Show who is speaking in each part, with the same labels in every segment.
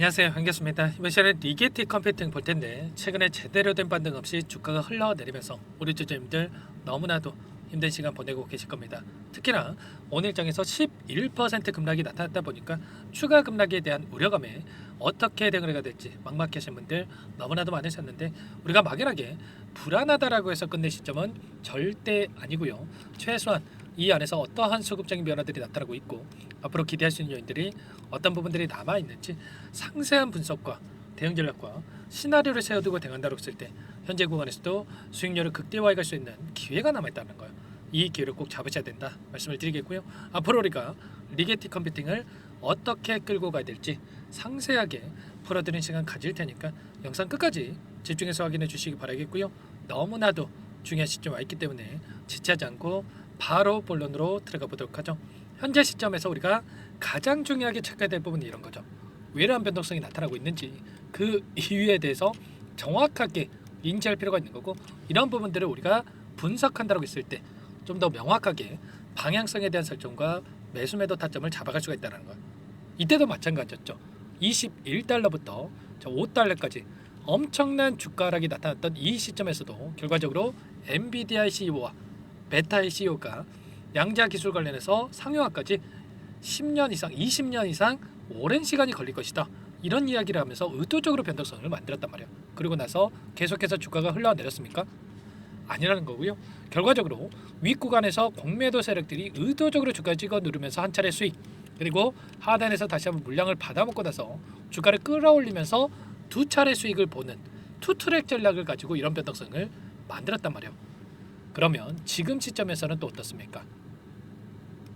Speaker 1: 안녕하세요, 반갑습니다. 이번 시간에 리게티 컴퓨팅 볼 텐데 최근에 제대로 된 반등 없이 주가가 흘러내리면서 우리 투자님들 너무나도 힘든 시간 보내고 계실 겁니다. 특히나 오늘 장에서 11% 급락이 나타났다 보니까 추가 급락에 대한 우려감에 어떻게 대응을 해야 될지 막막하신 분들 너무나도 많으셨는데, 우리가 막연하게 불안하다라고 해서 끝낼 시점은 절대 아니고요. 최소한 이 안에서 어떠한 수급적인 변화들이 나타나고 있고 앞으로 기대할 수 있는 요인들이 어떤 부분들이 남아 있는지 상세한 분석과 대응 전략과 시나리오를 세워두고 대응한다고 했을 때 현재 구간에서도 수익률을 극대화해 갈 수 있는 기회가 남아 있다는 거예요. 이 기회를 꼭 잡으셔야 된다 말씀을 드리겠고요. 앞으로 우리가 리게티 컴퓨팅을 어떻게 끌고 가야 될지 상세하게 풀어드리는 시간 가질 테니까 영상 끝까지 집중해서 확인해 주시기 바라겠고요. 너무나도 중요한 시점 와 있기 때문에 지체하지 않고 바로 본론으로 들어가 보도록 하죠. 현재 시점에서 우리가 가장 중요하게 체크해야 될 부분이 이런 거죠. 왜 이러한 변동성이 나타나고 있는지 그 이유에 대해서 정확하게 인지할 필요가 있는 거고, 이런 부분들을 우리가 분석한다고 했을 때 좀 더 명확하게 방향성에 대한 설정과 매수 매도 타점을 잡아갈 수가 있다는 거예요. 이때도 마찬가지였죠. 21달러부터 5달러까지 엄청난 주가 하락이 나타났던 이 시점에서도 결과적으로 엔비디아의 CEO와 메타의 CEO가 양자 기술 관련해서 상용화까지 10년 이상, 20년 이상 오랜 시간이 걸릴 것이다, 이런 이야기를 하면서 의도적으로 변동성을 만들었단 말이에요. 그리고 나서 계속해서 주가가 흘러내렸습니까? 아니라는 거고요. 결과적으로 윗구간에서 공매도 세력들이 의도적으로 주가를 찍어 누르면서 한 차례 수익, 그리고 하단에서 다시 한번 물량을 받아먹고 나서 주가를 끌어올리면서 두 차례 수익을 보는 투트랙 전략을 가지고 이런 변동성을 만들었단 말이에요. 그러면 지금 시점에서는 또 어떻습니까?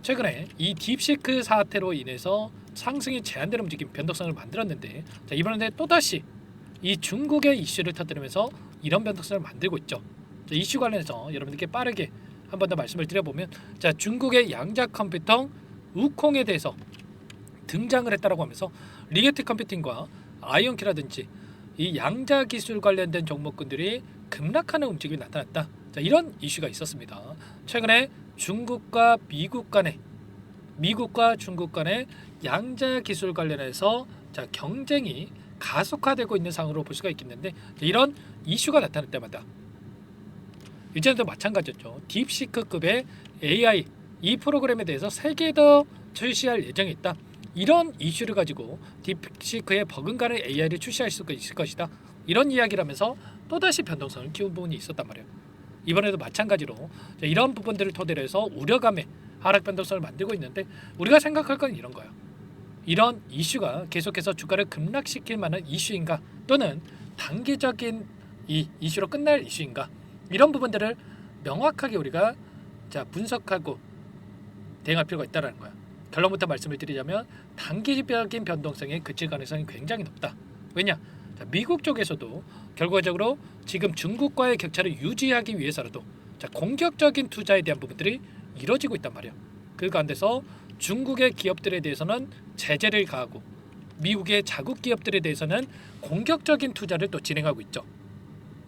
Speaker 1: 최근에 이 딥시크 사태로 인해서 상승이 제한되는 움직임, 변동성을 만들었는데, 자, 이번에 또다시 이 중국의 이슈를 터뜨리면서 이런 변동성을 만들고 있죠. 자, 이슈 관련해서 여러분들께 빠르게 한 번 더 말씀을 드려보면, 자, 중국의 양자 컴퓨터 우콩에 대해서 등장을 했다라고 하면서 리게티 컴퓨팅과 아이온키라든지 이 양자 기술 관련된 종목군들이 급락하는 움직임이 나타났다. 자, 이런 이슈가 있었습니다. 최근에 중국과 미국 간의, 미국과 중국 간의 양자 기술 관련해서 자, 경쟁이 가속화되고 있는 상황으로 볼 수가 있겠는데, 이런 이슈가 나타날 때마다 이전에도 마찬가지였죠. 딥시크급의 AI 이 프로그램에 대해서 3개 더 출시할 예정이 있다. 이런 이슈를 가지고 딥시크의 버금가는 AI를 출시할 수 있을 것이다, 이런 이야기를 하면서 또다시 변동성을 키운 부분이 있었단 말이에요. 이번에도 마찬가지로 이런 부분들을 토대로 해서 우려감의 하락 변동성을 만들고 있는데, 우리가 생각할 건 이런 거예요. 이런 이슈가 계속해서 주가를 급락시킬 만한 이슈인가, 또는 단기적인 이 이슈로 끝날 이슈인가, 이런 부분들을 명확하게 우리가 분석하고 대응할 필요가 있다는 거야. 결론부터 말씀을 드리자면 단기적인 변동성에 그칠 가능성이 굉장히 높다. 왜냐? 자, 미국 쪽에서도 결과적으로 지금 중국과의 격차를 유지하기 위해서라도 공격적인 투자에 대한 부분들이 이루어지고 있단 말이야. 그 가운데서 중국의 기업들에 대해서는 제재를 가하고 미국의 자국 기업들에 대해서는 공격적인 투자를 또 진행하고 있죠.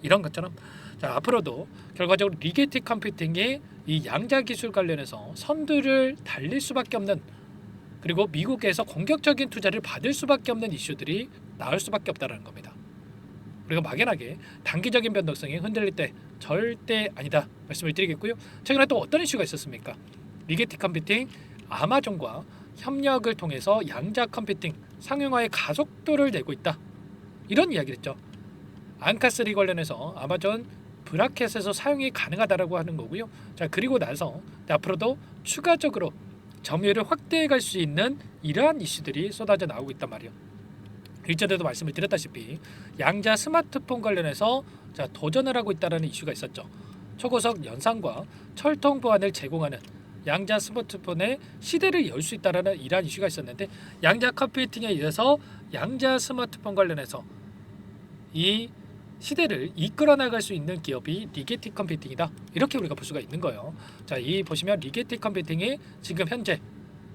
Speaker 1: 이런 것처럼 자, 앞으로도 결과적으로 리게티 컴퓨팅이 이 양자 기술 관련해서 선두를 달릴 수밖에 없는, 그리고 미국에서 공격적인 투자를 받을 수밖에 없는 이슈들이 나올 수밖에 없다는 겁니다. 우리가 막연하게 단기적인 변동성이 흔들릴 때 절대 아니다 말씀을 드리겠고요. 최근에 또 어떤 이슈가 있었습니까? 리게티 컴퓨팅 아마존과 협력을 통해서 양자 컴퓨팅 상용화의 가속도를 내고 있다, 이런 이야기를 했죠. 안카3 관련해서 아마존 브라켓에서 사용이 가능하다라고 하는 거고요. 자, 그리고 나서 앞으로도 추가적으로 점유율을 확대해 갈 수 있는 이러한 이슈들이 쏟아져 나오고 있단 말이에요. 일전에도 말씀을 드렸다시피 양자 스마트폰 관련해서 자, 도전을 하고 있다는 이슈가 있었죠. 초고속 연산과 철통 보안을 제공하는 양자 스마트폰의 시대를 열 수 있다는 이러한 이슈가 있었는데, 양자 컴퓨팅에 의해서 양자 스마트폰 관련해서 이 시대를 이끌어 나갈 수 있는 기업이 리게티 컴퓨팅이다, 이렇게 우리가 볼 수가 있는 거예요. 자, 이 보시면 리게티 컴퓨팅이 지금 현재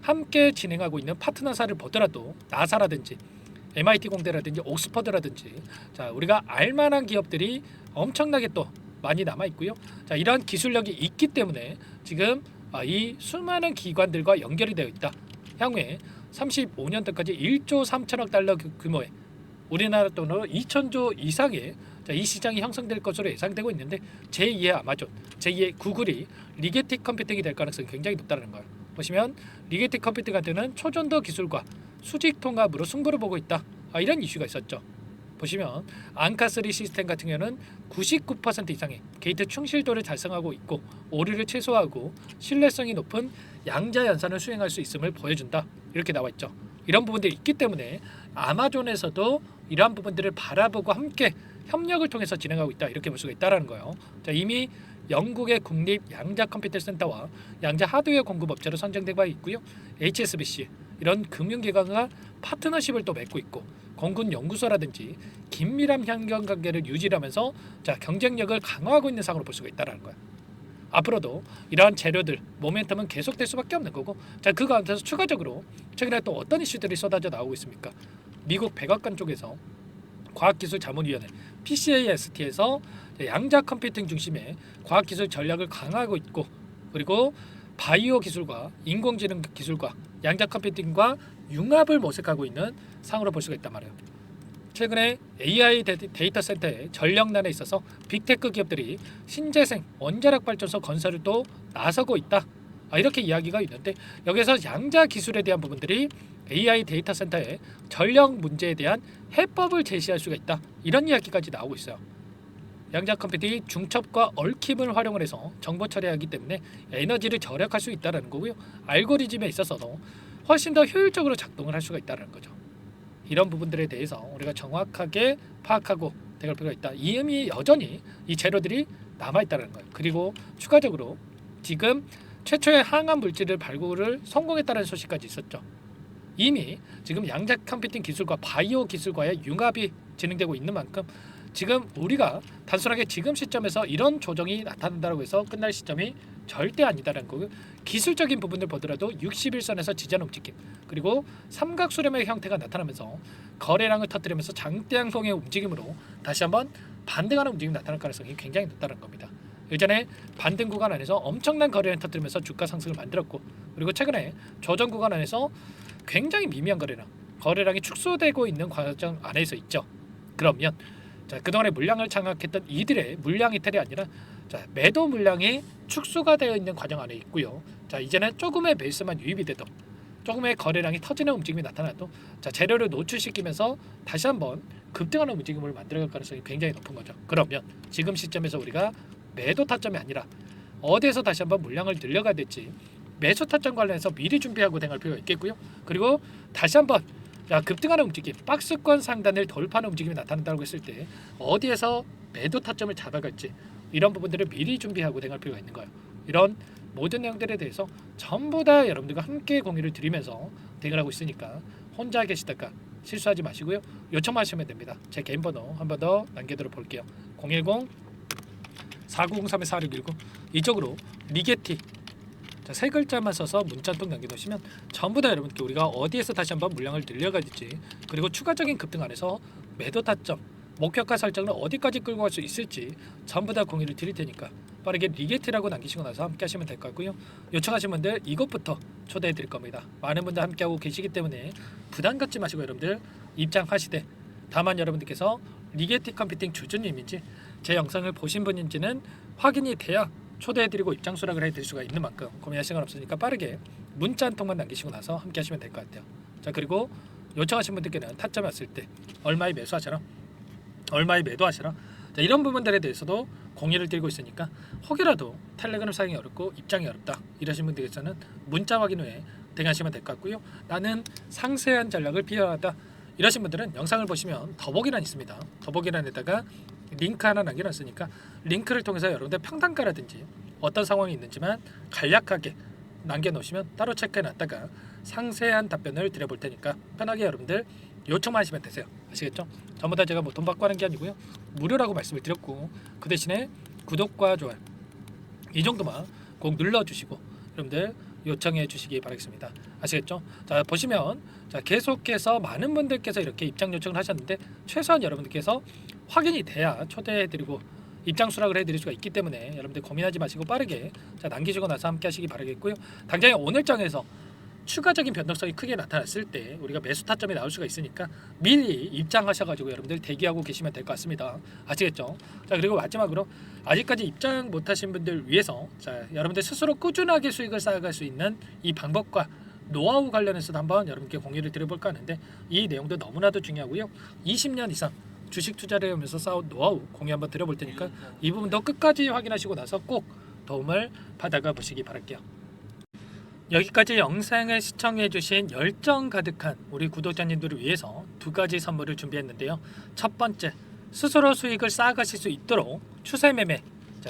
Speaker 1: 함께 진행하고 있는 파트너사를 보더라도 나사라든지 MIT 공대라든지 옥스퍼드라든지, 자, 우리가 알만한 기업들이 엄청나게 또 많이 남아 있고요. 자, 이러한 기술력이 있기 때문에 지금 이 수많은 기관들과 연결이 되어 있다. 향후에 35년도까지 1조 3천억 달러 규모의 우리나라 돈으로 2천조 이상의 이 시장이 형성될 것으로 예상되고 있는데 제2의 아마존, 제2의 구글이 리게틱 컴퓨팅이 될 가능성이 굉장히 높다는 거예요. 보시면 리게틱 컴퓨팅 같은 경우는 초전도 기술과 수직 통합으로 승부를 보고 있다. 이런 이슈가 있었죠. 보시면 앙카3 시스템 같은 경우는 99% 이상의 게이트 충실도를 달성하고 있고 오류를 최소화하고 신뢰성이 높은 양자 연산을 수행할 수 있음을 보여준다. 이렇게 나와 있죠. 이런 부분들이 있기 때문에 아마존에서도 이러한 부분들을 바라보고 함께 협력을 통해서 진행하고 있다. 이렇게 볼 수가 있다라는 거예요. 자, 이미 영국의 국립 양자 컴퓨터 센터와 양자 하드웨어 공급업체로 선정된 바 있고요. HSBC 이런 금융기관과 파트너십을 또 맺고 있고 공군 연구소라든지 긴밀한 협력 관계를 유지하면서 자, 경쟁력을 강화하고 있는 상으로 볼 수가 있다라는 거예요. 앞으로도 이러한 재료들 모멘텀은 계속될 수밖에 없는 거고 자, 그 가운데서 추가적으로 최근에 또 어떤 이슈들이 쏟아져 나오고 있습니까? 미국 백악관 쪽에서 과학기술자문위원회 PCAST에서 양자 컴퓨팅 중심의 과학기술 전략을 강화하고 있고 그리고 바이오 기술과 인공지능 기술과 양자 컴퓨팅과 융합을 모색하고 있는 상으로 볼 수가 있단 말이에요. 최근에 AI 데이터 센터의 전력난에 있어서 빅테크 기업들이 신재생 원자력 발전소 건설을 또 나서고 있다. 이렇게 이야기가 있는데 여기서 양자 기술에 대한 부분들이 AI 데이터 센터의 전력 문제에 대한 해법을 제시할 수가 있다. 이런 이야기까지 나오고 있어요. 양자 컴퓨팅이 중첩과 얽힘을 활용을 해서 정보 처리하기 때문에 에너지를 절약할 수 있다는 거고요. 알고리즘에 있어서도 훨씬 더 효율적으로 작동을 할 수가 있다는 거죠. 이런 부분들에 대해서 우리가 정확하게 파악하고 대할 필요가 있다. 이미 여전히 이 재료들이 남아있다는 거예요. 그리고 추가적으로 지금 최초의 항암 물질을 발굴을 성공했다는 소식까지 있었죠. 이미 지금 양자 컴퓨팅 기술과 바이오 기술과의 융합이 진행되고 있는 만큼 지금 우리가 단순하게 지금 시점에서 이런 조정이 나타난다고 해서 끝날 시점이 절대 아니다라는 거고요. 기술적인 부분을 보더라도 61선에서 지지하는 움직임 그리고 삼각수렴의 형태가 나타나면서 거래량을 터뜨리면서 장대양봉의 움직임으로 다시 한번 반등하는 움직임이 나타날 가능성이 굉장히 높다는 겁니다. 예전에 반등 구간 안에서 엄청난 거래량을 터뜨리면서 주가 상승을 만들었고 그리고 최근에 조정 구간 안에서 굉장히 미미한 거래량이 축소되고 있는 과정 안에서 있죠. 그러면 자, 그동안에 물량을 장악했던 이들의 물량 이탈이 아니라 자, 매도 물량이 축소가 되어 있는 과정 안에 있고요. 자, 이제는 조금의 매수만 유입이 돼도 조금의 거래량이 터지는 움직임이 나타나도 자, 재료를 노출시키면서 다시 한번 급등하는 움직임을 만들어갈 가능성이 굉장히 높은 거죠. 그러면 지금 시점에서 우리가 매도 타점이 아니라 어디에서 다시 한번 물량을 늘려가야 될지 매수 타점 관련해서 미리 준비하고 대응할 필요가 있겠고요. 그리고 다시 한번 급등하는 움직임, 박스권 상단을 돌파하는 움직임이 나타난다고 했을 때 어디에서 매도 타점을 잡아갈지 이런 부분들을 미리 준비하고 대응할 필요가 있는 거예요. 이런 모든 내용들에 대해서 전부 다 여러분들과 함께 공유를 드리면서 대응을 하고 있으니까 혼자 계시다가 실수하지 마시고요. 요청하시면 됩니다. 제 개인 번호 한 번 더 남겨두도록 볼게요. 010-4903-4619 이쪽으로 리게티 세 글자만 써서 문자 한 통 남겨놓으시면 전부 다 여러분께 우리가 어디에서 다시 한번 물량을 늘려가야 될지 그리고 추가적인 급등 안에서 매도 타점 목표가 설정을 어디까지 끌고 갈 수 있을지 전부 다 공유를 드릴 테니까 빠르게 리게티라고 남기시고 나서 함께 하시면 될 것 같고요. 요청하신 분들 이것부터 초대해 드릴 겁니다. 많은 분들 함께하고 계시기 때문에 부담 갖지 마시고 여러분들 입장하시되 다만 여러분들께서 리게티 컴퓨팅 주주님인지 제 영상을 보신 분인지는 확인이 돼야 초대해드리고 입장 수락을 해드릴 수가 있는 만큼 고민할 시간 없으니까 빠르게 문자 한 통만 남기시고 나서 함께 하시면 될 것 같아요. 자, 그리고 요청하신 분들께는 타점이 왔을 때 얼마에 매수하시라 얼마에 매도하시라 자, 이런 부분들에 대해서도 공유를 드리고 있으니까 혹이라도 텔레그램 사용이 어렵고 입장이 어렵다 이러신 분들께서는 문자 확인 후에 대응하시면 될 것 같고요. 나는 상세한 전략을 비하하다 이러신 분들은 영상을 보시면 더보기란 있습니다. 더보기란에다가 링크 하나 남겨놨으니까 링크를 통해서 여러분들 평단가라든지 어떤 상황이 있는지만 간략하게 남겨놓으시면 따로 체크해놨다가 상세한 답변을 드려볼 테니까 편하게 여러분들 요청만 하시면 되세요. 아시겠죠? 전부 다 제가 뭐 돈 받고 하는 게 아니고요. 무료라고 말씀을 드렸고 그 대신에 구독과 좋아요 이 정도만 꼭 눌러주시고 여러분들 요청해 주시기 바라겠습니다. 아시겠죠? 자, 보시면 자, 계속해서 많은 분들께서 이렇게 입장 요청을 하셨는데 최소한 여러분들께서 확인이 돼야 초대해드리고 입장 수락을 해드릴 수가 있기 때문에 여러분들 고민하지 마시고 빠르게 자, 남기시고 나서 함께 하시기 바라겠고요. 당장에 오늘장에서 추가적인 변동성이 크게 나타났을 때 우리가 매수 타점이 나올 수가 있으니까 미리 입장하셔가지고 여러분들 대기하고 계시면 될 것 같습니다. 아시겠죠? 자, 그리고 마지막으로 아직까지 입장 못하신 분들 위해서 자, 여러분들 스스로 꾸준하게 수익을 쌓아갈 수 있는 이 방법과 노하우 관련해서도 한번 여러분께 공유를 드려볼까 하는데, 이 내용도 너무나도 중요하고요. 20년 이상 주식 투자를 하면서 쌓은 노하우 공유 한번 드려볼 테니까 이 부분도 끝까지 확인하시고 나서 꼭 도움을 받아가 보시기 바랄게요. 여기까지 영상을 시청해주신 열정 가득한 우리 구독자님들을 위해서 두 가지 선물을 준비했는데요. 첫 번째, 스스로 수익을 쌓아가실 수 있도록 추세 매매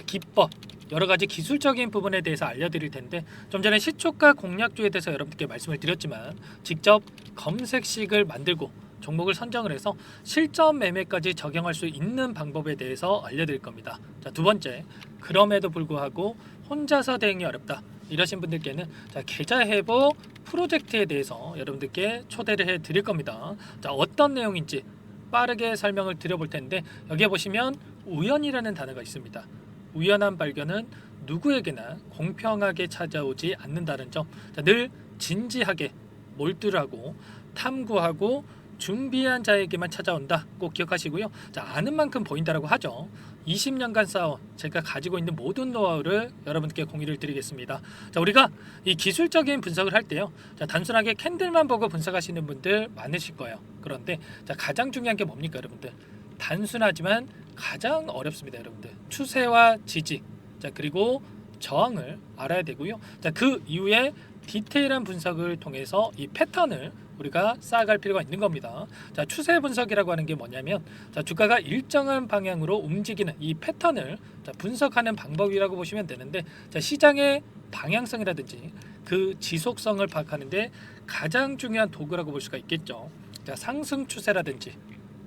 Speaker 1: 기법, 여러 가지 기술적인 부분에 대해서 알려드릴 텐데, 좀 전에 시초가 공략주에 대해서 여러분께 말씀을 드렸지만 직접 검색식을 만들고 종목을 선정을 해서 실전 매매까지 적용할 수 있는 방법에 대해서 알려드릴 겁니다. 자, 두 번째, 그럼에도 불구하고 혼자서 대응이 어렵다 이러신 분들께는 계좌 회복 프로젝트에 대해서 여러분들께 초대를 해 드릴 겁니다. 자, 어떤 내용인지 빠르게 설명을 드려볼 텐데, 여기에 보시면 우연이라는 단어가 있습니다. 우연한 발견은 누구에게나 공평하게 찾아오지 않는다는 점, 늘 진지하게 몰두하고 탐구하고 준비한 자에게만 찾아온다, 꼭 기억하시고요. 자, 아는 만큼 보인다라고 하죠. 20년간 쌓아온 제가 가지고 있는 모든 노하우를 여러분께 공유를 드리겠습니다. 자, 우리가 이 기술적인 분석을 할 때요, 자, 단순하게 캔들만 보고 분석하시는 분들 많으실 거예요. 그런데 자, 가장 중요한 게 뭡니까 여러분들? 단순하지만 가장 어렵습니다. 여러분들, 추세와 지지, 자, 그리고 저항을 알아야 되고요. 자, 그 이후에 디테일한 분석을 통해서 이 패턴을 우리가 쌓아갈 필요가 있는 겁니다. 자, 추세 분석이라고 하는 게 뭐냐면, 자, 주가가 일정한 방향으로 움직이는 이 패턴을 분석하는 방법이라고 보시면 되는데, 자, 시장의 방향성이라든지 그 지속성을 파악하는데 가장 중요한 도구라고 볼 수가 있겠죠. 자, 상승 추세라든지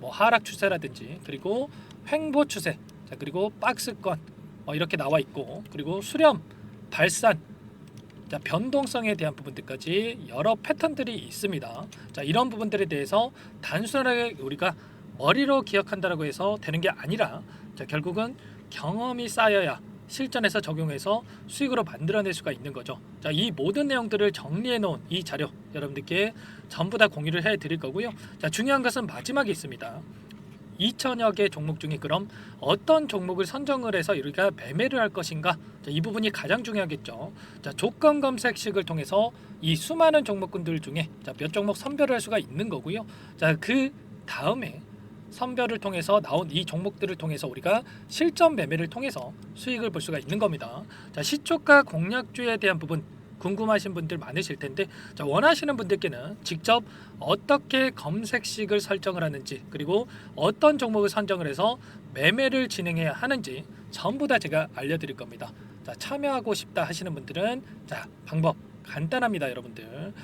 Speaker 1: 하락 추세라든지, 그리고 횡보 추세, 자, 그리고 박스권 이렇게 나와 있고, 그리고 수렴, 발산, 자, 변동성에 대한 부분들까지 여러 패턴들이 있습니다. 자, 이런 부분들에 대해서 단순하게 우리가 머리로 기억한다라고 해서 되는 게 아니라, 자, 결국은 경험이 쌓여야 실전에서 적용해서 수익으로 만들어낼 수가 있는 거죠. 자, 이 모든 내용들을 정리해 놓은 이 자료 여러분들께 전부 다 공유를 해 드릴 거고요. 자, 중요한 것은 마지막에 있습니다. 2천여 개 종목 중에 그럼 어떤 종목을 선정을 해서 우리가 매매를 할 것인가? 자, 이 부분이 가장 중요하겠죠. 자, 조건 검색식을 통해서 이 수많은 종목군들 중에 몇 종목 선별을 할 수가 있는 거고요. 자, 그 다음에 선별을 통해서 나온 이 종목들을 통해서 우리가 실전 매매를 통해서 수익을 볼 수가 있는 겁니다. 자, 시초가 공략주에 대한 부분 궁금하신 분들 많으실 텐데, 자, 원하시는 분들께는 직접 어떻게 검색식을 설정을 하는지, 그리고 어떤 종목을 선정을 해서 매매를 진행해야 하는지 전부 다 제가 알려드릴 겁니다. 자, 참여하고 싶다 하시는 분들은 자, 방법 간단합니다. 여러분들,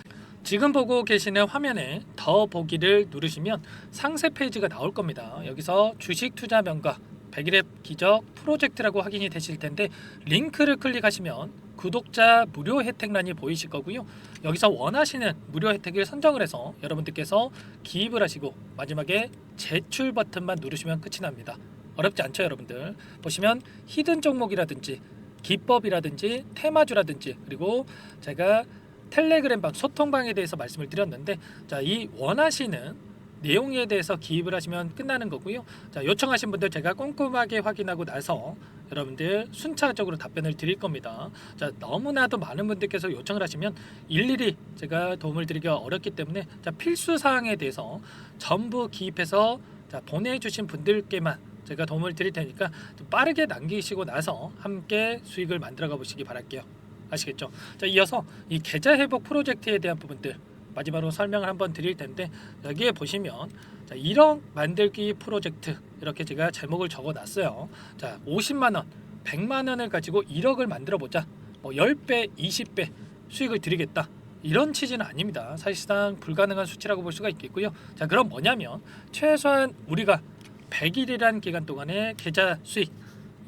Speaker 1: 지금 보고 계시는 화면에 더 보기를 누르시면 상세 페이지가 나올 겁니다. 여기서 주식 투자 명가 100일의 기적 프로젝트라고 확인이 되실 텐데, 링크를 클릭하시면 구독자 무료 혜택란이 보이실 거고요. 여기서 원하시는 무료 혜택을 선정을 해서 여러분들께서 기입을 하시고 마지막에 제출 버튼만 누르시면 끝이 납니다. 어렵지 않죠 여러분들? 보시면 히든 종목이라든지 기법이라든지 테마주라든지, 그리고 제가 텔레그램방 소통방에 대해서 말씀을 드렸는데, 자, 이 원하시는 내용에 대해서 기입을 하시면 끝나는 거고요. 자, 요청하신 분들 제가 꼼꼼하게 확인하고 나서 여러분들 순차적으로 답변을 드릴 겁니다. 자, 너무나도 많은 분들께서 요청을 하시면 일일이 제가 도움을 드리기가 어렵기 때문에, 자, 필수 사항에 대해서 전부 기입해서 자, 보내주신 분들께만 제가 도움을 드릴 테니까 좀 빠르게 남기시고 나서 함께 수익을 만들어가 보시기 바랄게요. 아시겠죠? 자, 이어서 이 계좌 회복 프로젝트에 대한 부분들 마지막으로 설명을 한번 드릴 텐데, 여기에 보시면 자, 1억 만들기 프로젝트 이렇게 제가 제목을 적어 놨어요. 자, 50만 원, 100만 원을 가지고 1억을 만들어 보자. 10배, 20배 수익을 드리겠다. 이런 취지는 아닙니다. 사실상 불가능한 수치라고 볼 수가 있겠고요. 자, 그럼 뭐냐면 최소한 우리가 100일이란 기간 동안에 계좌 수익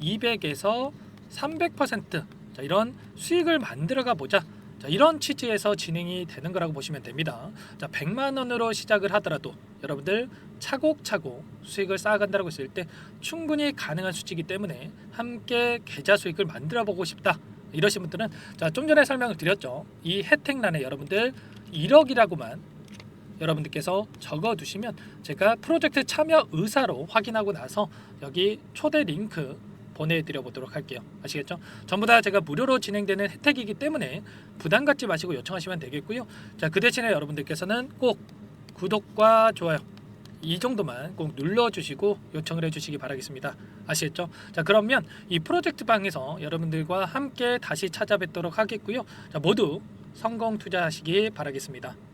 Speaker 1: 200에서 300% 자, 이런 수익을 만들어가 보자. 자, 이런 취지에서 진행이 되는 거라고 보시면 됩니다. 자, 100만 원으로 시작을 하더라도 여러분들 차곡차곡 수익을 쌓아간다고 했을 때 충분히 가능한 수치이기 때문에 함께 계좌 수익을 만들어 보고 싶다 이러신 분들은 자, 좀 전에 설명을 드렸죠. 이 혜택란에 여러분들 1억이라고만 여러분들께서 적어두시면 제가 프로젝트 참여 의사로 확인하고 나서 여기 초대 링크 보내드려 보도록 할게요. 아시겠죠? 전부 다 제가 무료로 진행되는 혜택이기 때문에 부담 갖지 마시고 요청하시면 되겠고요. 자, 그 대신에 여러분들께서는 꼭 구독과 좋아요 이 정도만 꼭 눌러주시고 요청을 해주시기 바라겠습니다. 아시겠죠? 자, 그러면 이 프로젝트 방에서 여러분들과 함께 다시 찾아뵙도록 하겠고요. 자, 모두 성공 투자하시기 바라겠습니다.